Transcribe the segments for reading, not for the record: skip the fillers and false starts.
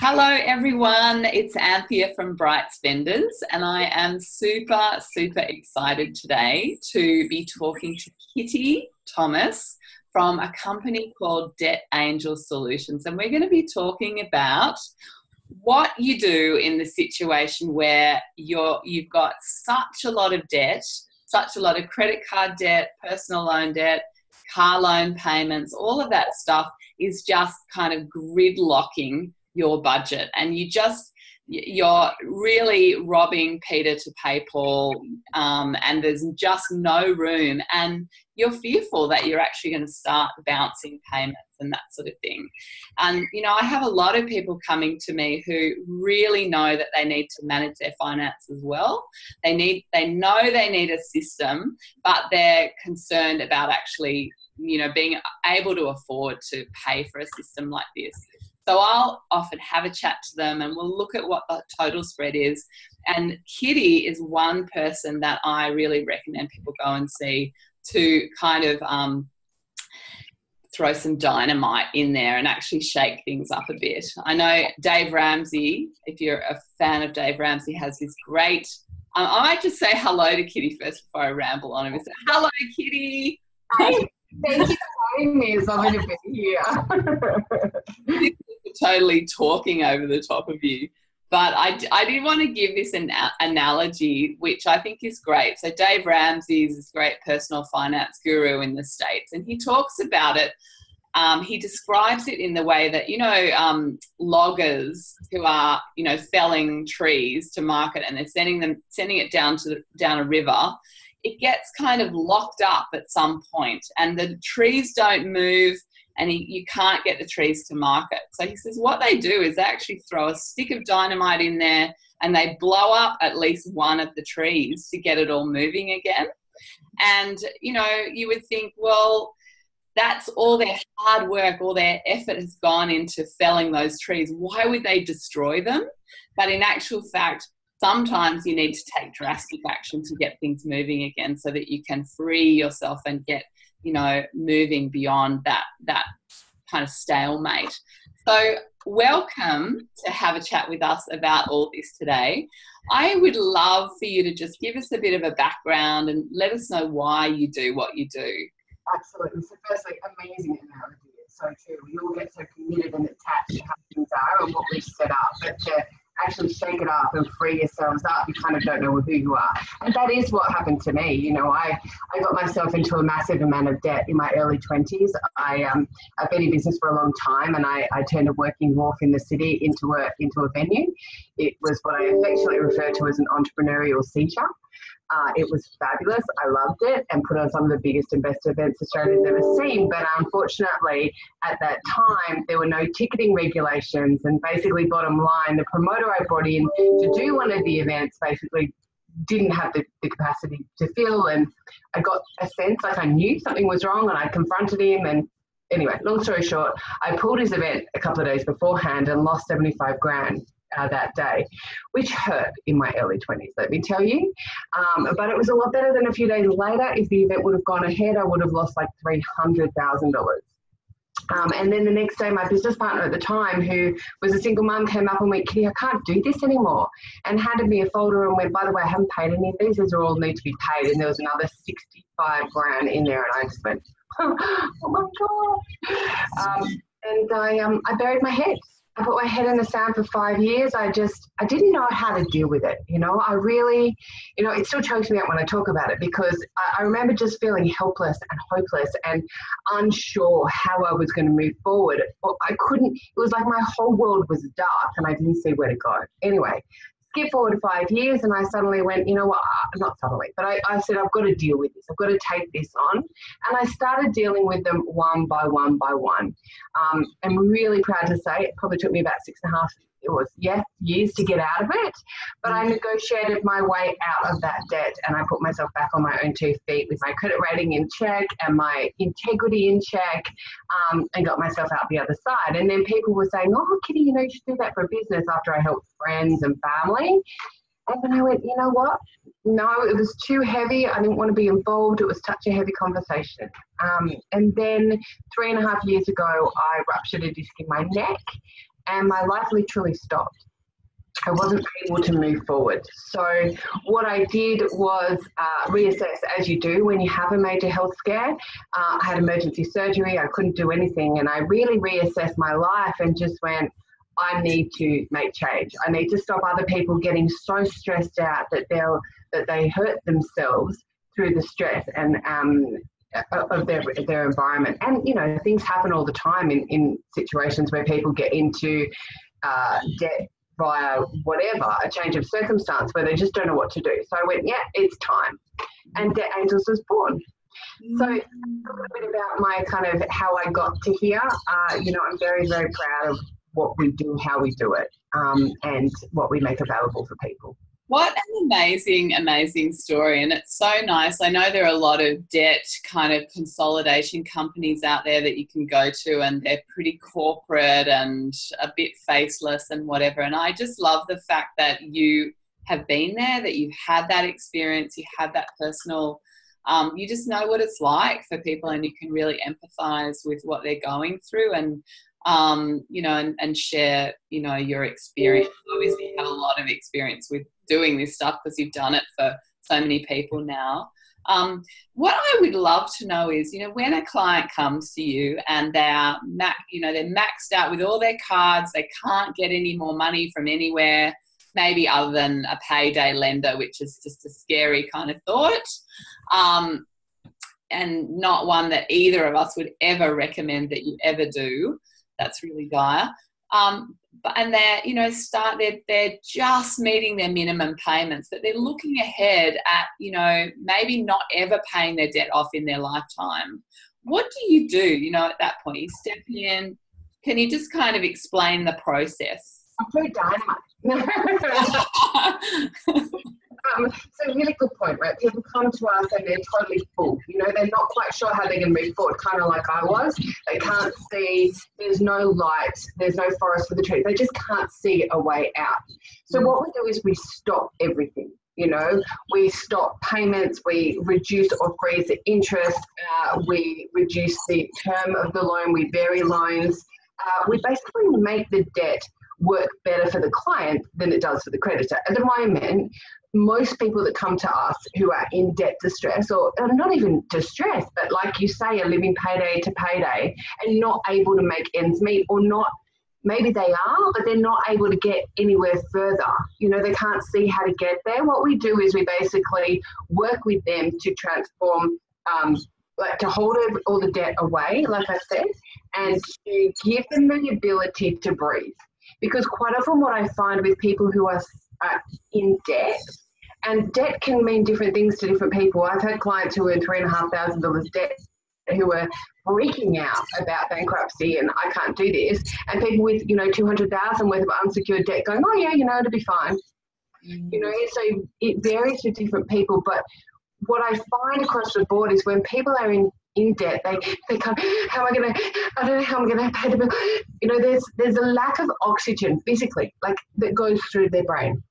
Hello everyone, it's Anthea from Bright Spenders and I am super excited today to be talking to Kitty Thomas from a company called Debt Angel Solutions, and we're going to be talking about what you do in the situation where you've got such a lot of debt, such a lot of credit card debt, personal loan debt, car loan payments, all of that stuff is just kind of gridlocking your budget, and you're really robbing Peter to pay Paul, and there's just no room, and you're fearful that you're actually going to start bouncing payments and that sort of thing. And I have a lot of people coming to me who really know that they need to manage their finances well. They know they need a system, but they're concerned about actually being able to afford to pay for a system like this. So I'll often have a chat to them and we'll look at what the total spread is. And Kitty is one person that I really recommend people go and see to kind of throw some dynamite in there and actually shake things up a bit. I know Dave Ramsey, if you're a fan of Dave Ramsey, has this great, I might just say hello to Kitty first before I ramble on him and say, hello, Kitty. Hi. Thank you for having me. It's lovely to be here. Totally talking over the top of you. But I did want to give this an analogy, which I think is great. So Dave Ramsey is this great personal finance guru in the States, and he talks about it. He describes it in the way that, loggers who are, felling trees to market and they're sending it down a river. It gets kind of locked up at some point and the trees don't move and you can't get the trees to market. So he says what they do is they actually throw a stick of dynamite in there and they blow up at least one of the trees to get it all moving again. And, you would think, well, that's all their hard work, all their effort has gone into felling those trees. Why would they destroy them? But in actual fact, sometimes you need to take drastic action to get things moving again so that you can free yourself and get, moving beyond that kind of stalemate. So welcome to have a chat with us about all this today. I would love for you to just give us a bit of a background and let us know why you do what you do. Absolutely. So firstly, amazing analogy. It's so true. We all get so committed and attached to how things are and what we've set up, but to actually shake it up and free yourselves up, you kind of don't know who you are. And that is what happened to me. I got myself into a massive amount of debt in my early 20s. I've been in business for a long time, and I turned a working wharf in the city into a venue. It was what I affectionately refer to as an entrepreneurial seizure. It was fabulous. I loved it and put on some of the biggest and best events Australia's ever seen. But unfortunately, at that time, there were no ticketing regulations. And basically, bottom line, the promoter I brought in to do one of the events basically didn't have the capacity to fill. And I got a sense like I knew something was wrong, and I confronted him. And anyway, long story short, I pulled his event a couple of days beforehand and lost 75 grand. That day, which hurt in my early 20s, let me tell you. But it was a lot better than a few days later. If the event would have gone ahead, I would have lost like $300,000. And then the next day, my business partner at the time, who was a single mum, came up and went, Kitty, I can't do this anymore, and handed me a folder and went, by the way, I haven't paid any of these. These are all need to be paid. And there was another 65 grand in there. And I just went, oh my God. And I buried my head. I put my head in the sand for 5 years. I didn't know how to deal with it. I really, it still chokes me up when I talk about it, because I remember just feeling helpless and hopeless and unsure how I was going to move forward. I couldn't, it was like my whole world was dark and I didn't see where to go. Anyway, skip forward 5 years and I suddenly went, you know what, not suddenly, but I said, I've got to deal with this. I've got to take this on. And I started dealing with them one by one by one. I'm really proud to say it probably took me about 6.5 years to get out of it, but I negotiated my way out of that debt and I put myself back on my own 2 feet with my credit rating in check and my integrity in check, and got myself out the other side. And then people were saying, oh, Kitty, you should do that for a business, after I helped friends and family. And then I went, you know what? No, it was too heavy. I didn't want to be involved. It was such a heavy conversation. And then 3.5 years ago, I ruptured a disc in my neck. and my life literally stopped. I wasn't able to move forward. So what I did was reassess, as you do when you have a major health scare. I had emergency surgery. I couldn't do anything. And I really reassessed my life and just went, I need to make change. I need to stop other people getting so stressed out that they hurt themselves through the stress and of their environment. And, you know, things happen all the time in situations where people get into debt via whatever, a change of circumstance where they just don't know what to do. So I went, yeah, it's time. And Debt Angels was born. So a little bit about my kind of how I got to here. You know, I'm very, very proud of what we do, how we do it, and what we make available for people. What an amazing, amazing story. And it's so nice. I know there are a lot of debt kind of consolidation companies out there that you can go to, and they're pretty corporate and a bit faceless and whatever. And I just love the fact that you have been there, that you've had that experience, you had that personal, you just know what it's like for people, and you can really empathize with what they're going through, and you know, and share, you know, your experience. Obviously, you have a lot of experience with doing this stuff because you've done it for so many people now. What I would love to know is, you know, when a client comes to you and they're maxed out with all their cards, they can't get any more money from anywhere, maybe other than a payday lender, which is just a scary kind of thought. And not one that either of us would ever recommend that you ever do. That's really dire. And they're, you know, they're just meeting their minimum payments, but they're looking ahead at, you know, maybe not ever paying their debt off in their lifetime. What do, you know, at that point? You step in. Can you just kind of explain the process? I'm very dynamite. So really good point, right? People come to us and they're totally full. You know, they're not quite sure how they're going to move forward, kind of like I was. They can't see, there's no light, there's no forest for the trees. They just can't see a way out. So what we do is we stop everything. You know, we stop payments, we reduce or freeze the interest, we reduce the term of the loan, we vary loans. We basically make the debt work better for the client than it does for the creditor. At the moment, most people that come to us who are in debt distress, or not even distress, but like you say, are living payday to payday and not able to make ends meet, or not, maybe they are, but they're not able to get anywhere further. You know, they can't see how to get there. What we do is we basically work with them to transform, like to hold all the debt away, like I said, and to give them the ability to breathe. Because quite often what I find with people who are in debt, and debt can mean different things to different people. I've had clients who are in $3,500 debt who are freaking out about bankruptcy and I can't do this, and people with, you know, $200,000 worth of unsecured debt going, oh yeah, you know, it'll be fine. You know, so it varies with different people. But what I find across the board is when people are in debt, they come, how am I going to, I don't know how I'm going to pay the bill. You know, there's a lack of oxygen physically, like, that goes through their brain.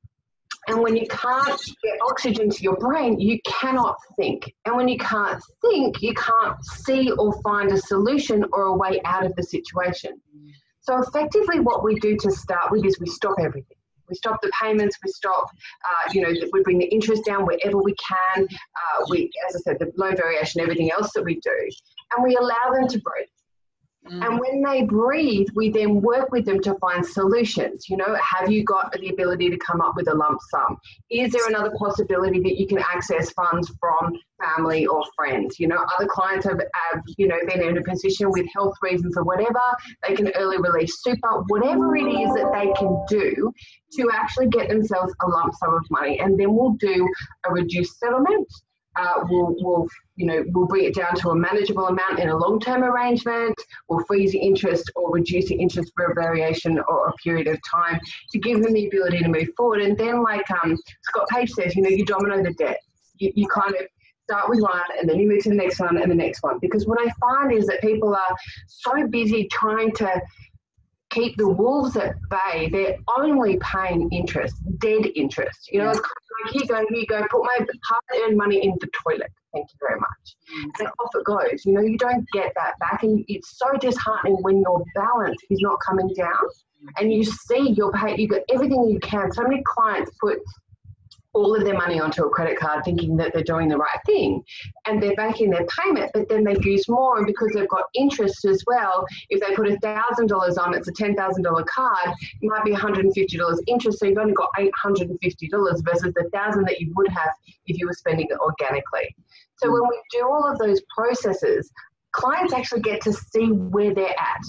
And when you can't get oxygen to your brain, you cannot think. And when you can't think, you can't see or find a solution or a way out of the situation. So effectively what we do to start with is we stop everything. We stop the payments, we stop, you know, we bring the interest down wherever we can. We, as I said, the loan variation, everything else that we do. And we allow them to breathe. And when they breathe, we then work with them to find solutions. You know, have you got the ability to come up with a lump sum? Is there another possibility that you can access funds from family or friends? You know, other clients have you know, been in a position with health reasons or whatever. They can early release super, whatever it is that they can do to actually get themselves a lump sum of money. And then we'll do a reduced settlement. We'll bring it down to a manageable amount in a long-term arrangement. We'll freeze the interest or reduce the interest for a variation or a period of time to give them the ability to move forward. And then, like Scott Page says, you know, you domino the debt. You kind of start with one and then you move to the next one and the next one. Because what I find is that people are so busy trying to keep the wolves at bay, they're only paying interest, dead interest. You know, it's kind of like, here you go, put my hard-earned money in the toilet. thank you very much. And off it goes. You know, you don't get that back, and it's so disheartening when your balance is not coming down, and you see you've got everything you can. So many clients put all of their money onto a credit card thinking that they're doing the right thing, and they're making their payment, but then they use more, and because they've got interest as well, if they put $1,000 on, it's a $10,000 card, it might be $150 interest, so you've only got $850 versus the $1,000 that you would have if you were spending it organically. So when we do all of those processes, clients actually get to see where they're at.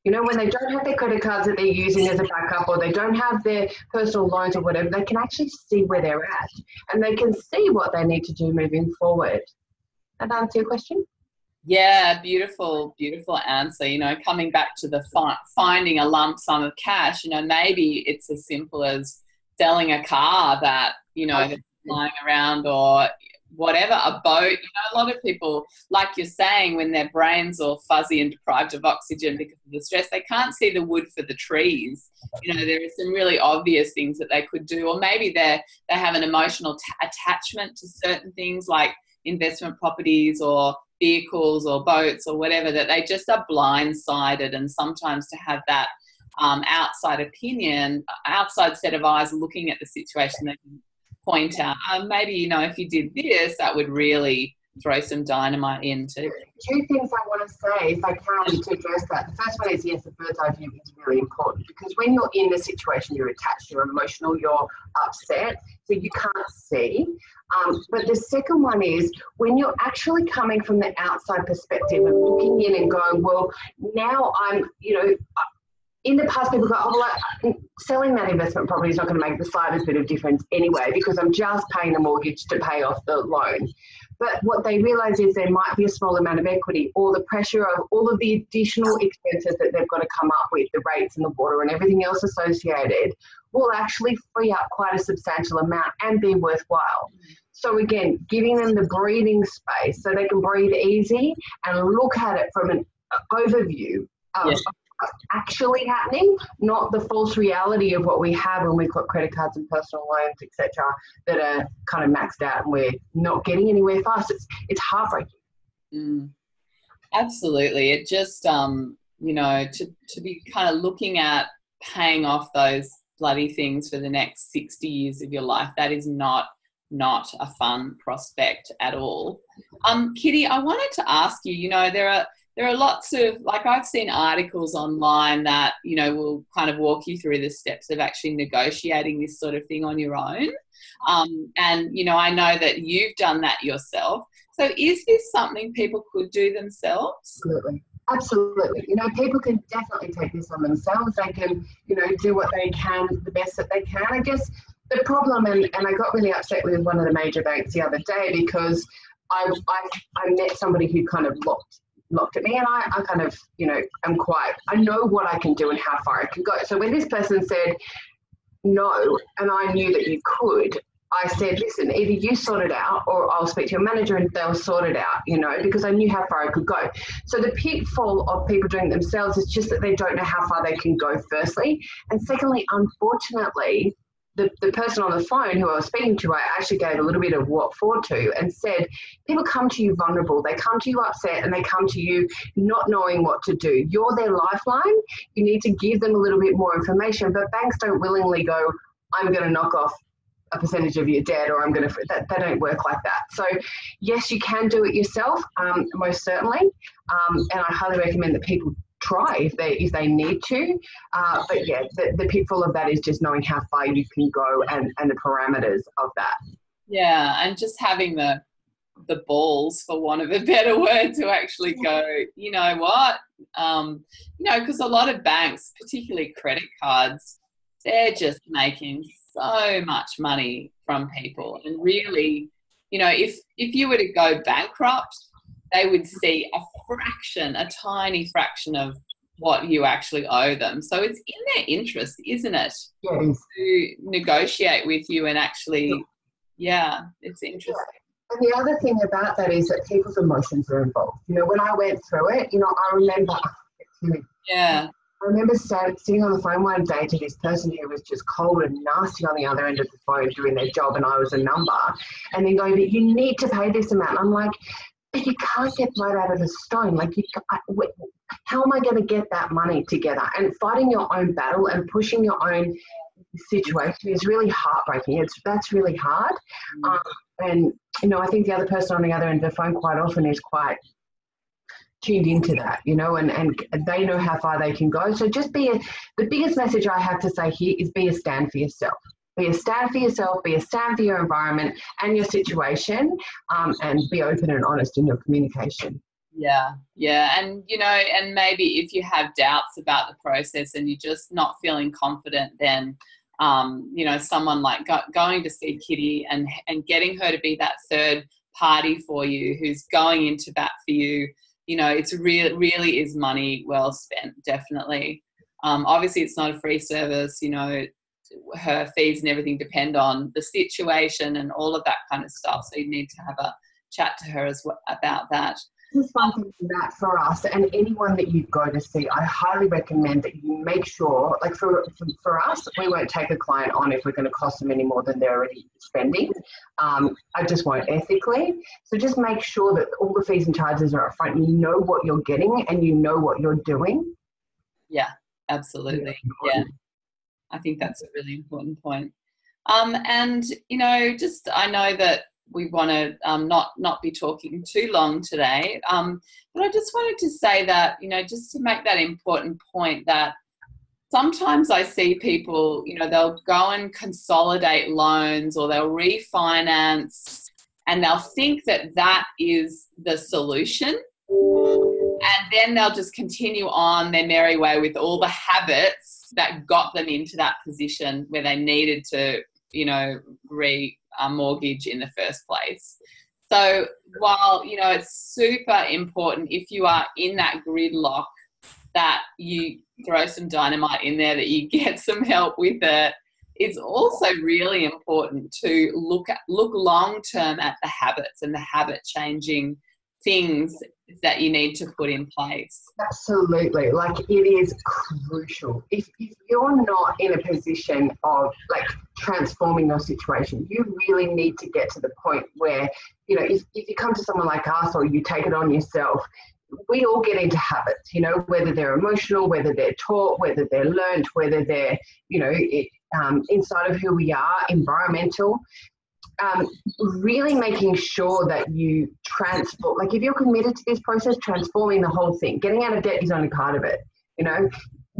You know, when they don't have their credit cards that they're using as a backup, or they don't have their personal loans or whatever, they can actually see where they're at, and they can see what they need to do moving forward. That answer your question? Yeah, beautiful, beautiful answer. You know, coming back to the finding a lump sum of cash, you know, maybe it's as simple as selling a car that, you know, that's flying around, or whatever, a boat. You know, a lot of people, like you're saying, when their brains are fuzzy and deprived of oxygen because of the stress, they can't see the wood for the trees. You know, there are some really obvious things that they could do, or maybe they have an emotional attachment to certain things like investment properties or vehicles or boats or whatever, that they just are blindsided. And sometimes to have that outside opinion, outside set of eyes looking at the situation, they can point out, maybe, you know, if you did this, that would really throw some dynamite into. Two things I want to say, if I can, to address that. The first one is, yes, the bird's eye view is really important, because when you're in the situation, you're attached, you're emotional, you're upset, so you can't see. But the second one is when you're actually coming from the outside perspective and looking in and going, well, now I'm, you know, in the past, people go, oh, well, selling that investment property is not going to make the slightest bit of difference anyway, because I'm just paying the mortgage to pay off the loan. But what they realise is there might be a small amount of equity, or the pressure of all of the additional expenses that they've got to come up with, the rates and the water and everything else associated, will actually free up quite a substantial amount and be worthwhile. So again, giving them the breathing space so they can breathe easy and look at it from an overview of actually happening, not the false reality of what we have when we've got credit cards and personal loans, etc., that are kind of maxed out and we're not getting anywhere fast. It's heartbreaking. Absolutely. It just, you know, to be kind of looking at paying off those bloody things for the next 60 years of your life, that is not a fun prospect at all. Kitty, I wanted to ask you, you know, there are lots of, like, I've seen articles online that, you know, will kind of walk you through the steps of actually negotiating this sort of thing on your own. And, you know, I know that you've done that yourself. So is this something people could do themselves? Absolutely. You know, people can definitely take this on themselves. They can, you know, do what they can, the best that they can. I guess the problem, and I got really upset with one of the major banks the other day, because I met somebody who kind of looked at me, and I kind of, you know, I know what I can do and how far I can go. So when this person said no, and I knew that you could, I said, listen, either you sort it out or I'll speak to your manager and they'll sort it out, you know, because I knew how far I could go. So the pitfall of people doing it themselves is just that they don't know how far they can go, firstly. And secondly, unfortunately, the person on the phone who I was speaking to, I actually gave a little bit of what for to, and said, people come to you vulnerable. They come to you upset, and they come to you not knowing what to do. You're their lifeline. You need to give them a little bit more information, but banks don't willingly go, I'm going to knock off a percentage of your debt, or I'm going to, they don't work like that. So yes, you can do it yourself, most certainly. And I highly recommend that people try if they need to. But yeah, the pitfall of that is just knowing how far you can go and the parameters of that. Yeah, and just having the balls, for want of a better word, to actually go, you know what, you know, because a lot of banks, particularly credit cards, they're just making so much money from people. And really, you know, if you were to go bankrupt, they would see a tiny fraction of what you actually owe them. So it's in their interest, isn't it? Yes. To negotiate with you and actually, it's interesting. Yeah. And the other thing about that is that people's emotions are involved. You know, when I went through it, you know, I remember, I remember sitting on the phone one day to this person who was just cold and nasty on the other end of the phone doing their job, and I was a number, and then going, but you need to pay this amount. I'm like, but you can't get blood out of a stone. Like, how am I going to get that money together? And fighting your own battle and pushing your own situation is really heartbreaking. That's really hard. And, you know, I think the other person on the other end of the phone quite often is quite tuned into that, you know, and they know how far they can go. So just the biggest message I have to say here is be a stand for yourself. Be a stand for yourself, be a stand for your environment and your situation, and be open and honest in your communication. Yeah. And, you know, and maybe if you have doubts about the process and you're just not feeling confident, then, you know, someone like going to see Kitty and getting her to be that third party for you who's going into bat for you, you know, it's really is money well spent, definitely. Obviously, it's not a free service, you know, her fees and everything depend on the situation and all of that kind of stuff. So you need to have a chat to her as well about that. This is one thing that for us and anyone that you go to see, I highly recommend that you make sure, like for us, we won't take a client on if we're going to cost them any more than they're already spending. I just won't ethically. So just make sure that all the fees and charges are up front. You know what you're getting and you know what you're doing. Yeah, absolutely. Yeah. I think that's a really important point. And, you know, just I know that we want to not be talking too long today, but I just wanted to say that, you know, just to make that important point that sometimes I see people, you know, they'll go and consolidate loans or they'll refinance and they'll think that that is the solution. And then they'll just continue on their merry way with all the habits that got them into that position where they needed to, you know, mortgage in the first place. So while, you know, it's super important if you are in that gridlock that you throw some dynamite in there, that you get some help with it, it's also really important to look long term at the habits and the habit changing things that you need to put in place. Absolutely. Like, it is crucial. If you're not in a position of like transforming your situation, you really need to get to the point where, you know, if you come to someone like us or you take it on yourself, we all get into habits, you know, whether they're emotional, whether they're taught, whether they're learnt, whether they're, you know, inside of who we are, environmental. Really making sure that you transform, like if you're committed to this process, transforming the whole thing. Getting out of debt is only part of it, you know,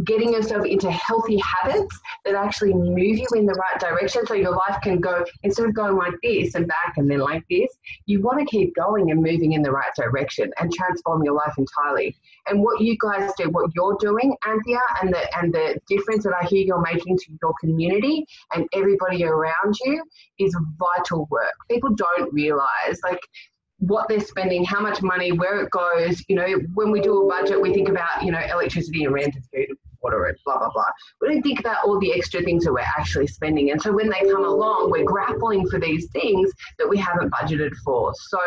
getting yourself into healthy habits that actually move you in the right direction so your life can go, instead of going like this and back and then like this, you want to keep going and moving in the right direction and transform your life entirely. And what you guys do, what you're doing, Anthea, and the difference that I hear you're making to your community and everybody around you is vital work. People don't realize, like, what they're spending, how much money, where it goes. You know, when we do a budget, we think about, you know, electricity and rent and food and water and blah, blah, blah. We don't think about all the extra things that we're actually spending. And so when they come along, we're grappling for these things that we haven't budgeted for. So,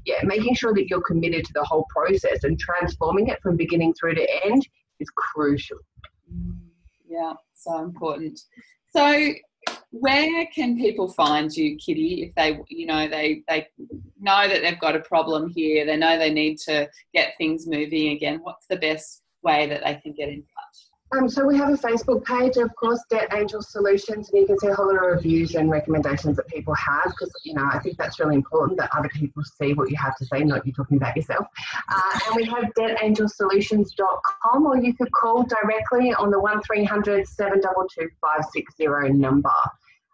yeah, making sure that you're committed to the whole process and transforming it from beginning through to end is crucial. Yeah, so important. So where can people find you, Kitty, if they, you know, they know that they've got a problem here, they know they need to get things moving again? What's the best way that they can get in touch? So we have a Facebook page, of course, Debt Angel Solutions, and you can see a whole lot of reviews and recommendations that people have, because, you know, I think that's really important that other people see what you have to say, not you talking about yourself. And we have debtangelsolutions.com, or you could call directly on the 1300 722 560 number.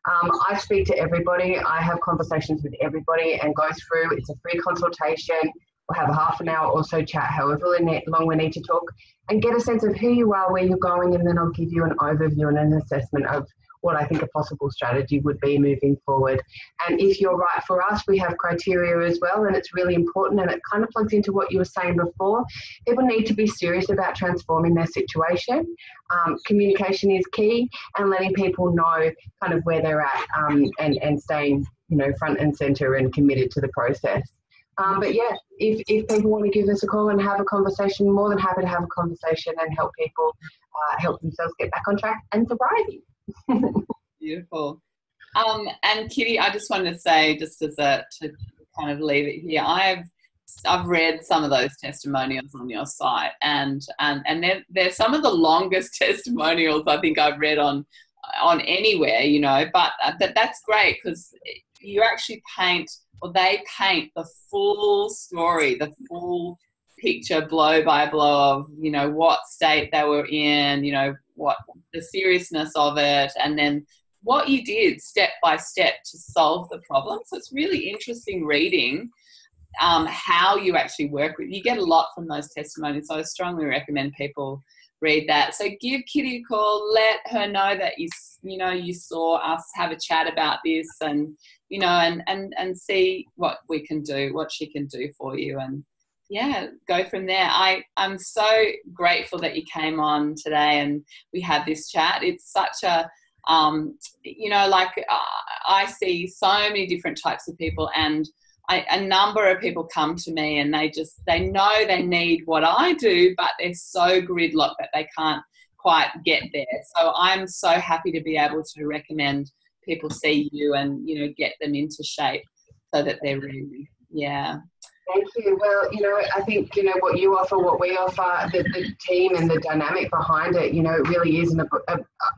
I speak to everybody. I have conversations with everybody and go through. It's a free consultation. We'll have a half an hour or so chat, however long we need to talk, and get a sense of who you are, where you're going, and then I'll give you an overview and an assessment of what I think a possible strategy would be moving forward. And if you're right for us, we have criteria as well, and it's really important, and it kind of plugs into what you were saying before. People need to be serious about transforming their situation. Communication is key, and letting people know kind of where they're at, and staying, you know, front and center and committed to the process. But yeah, if people want to give us a call and have a conversation, more than happy to have a conversation and help people help themselves get back on track and thriving. Beautiful. And Kitty, I just wanted to say, just as to kind of leave it here, I've read some of those testimonials on your site, and they're some of the longest testimonials I think I've read on anywhere, you know. But that's great, because you actually they paint the full story, the full picture, blow by blow, of, you know, what state they were in, you know, what the seriousness of it, and then what you did step by step to solve the problem. So it's really interesting reading how you actually work with. You get a lot from those testimonies, so I strongly recommend people read that. So give Kitty a call, let her know that you saw us have a chat about this, and you know, and see what we can do, what she can do for you, and yeah, go from there. I'm so grateful that you came on today and we had this chat. It's such a you know, like I see so many different types of people, and a number of people come to me and they know they need what I do, but they're so gridlocked that they can't quite get there. So I'm so happy to be able to recommend people see you and, you know, get them into shape so that they're really, yeah. Thank you. Well, you know, I think, you know, what you offer, what we offer, the team and the dynamic behind it, you know, it really is an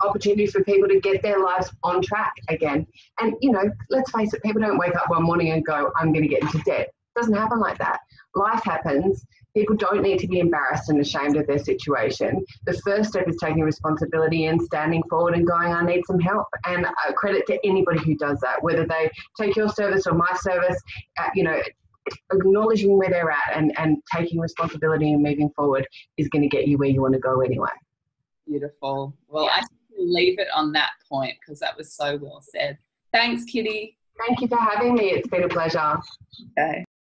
opportunity for people to get their lives on track again. And, you know, let's face it, people don't wake up one morning and go, I'm going to get into debt. It doesn't happen like that. Life happens. People don't need to be embarrassed and ashamed of their situation. The first step is taking responsibility and standing forward and going, I need some help. And credit to anybody who does that, whether they take your service or my service, you know, acknowledging where they're at and taking responsibility and moving forward is going to get you where you want to go anyway. Beautiful. Well, I think we'll leave it on that point, because that was so well said. Thanks, Kitty. Thank you for having me. It's been a pleasure. Okay.